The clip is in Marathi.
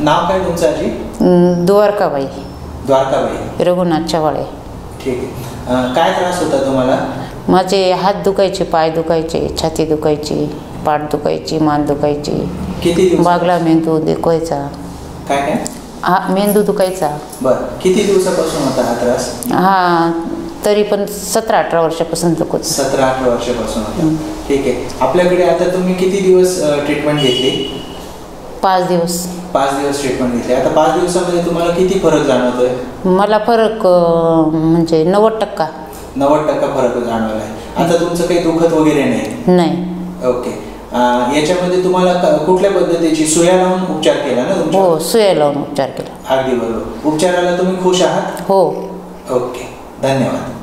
नाव काय तुमचं आजी? द्वारकाबाई रघुनाथ चव्हाळे. ठीक आहे. काय त्रास होता तुम्हाला? माझे हात दुखायचे, पाय दुखायचे, छाती दुखायची, पाठ दुखायची, मान दुखायची. किती दिवस? बागला मेंदू दुखायचा. काय काय? हा, मेंदू दुखायचा. बरं, किती दिवसापासून होता हा त्रास? हा, तरी पण 17-18 वर्षापासून दुखत. 17-18 वर्षापासून होता. ठीक आहे. आपल्याकडे आता तुम्ही किती दिवस ट्रीटमेंट घेतली? 5 दिवस. 5 दिवस ट्रीटमेंट घेतली. आता 5 दिवसामध्ये तुम्हाला किती फरक जाणवतोय? मला फरक म्हणजे 90%. 90% फरक जाणवला आहे. आता तुमचं काही दुखत वगैरे नाही. ओके. याच्यामध्ये तुम्हाला कुठल्या पद्धतीची सुया लावून उपचार केला ना तुमच्या? हो, सुया लावून उपचार केला. अगदी बरोबर. उपचाराला तुम्ही खुश आहात? हो. ओके, धन्यवाद.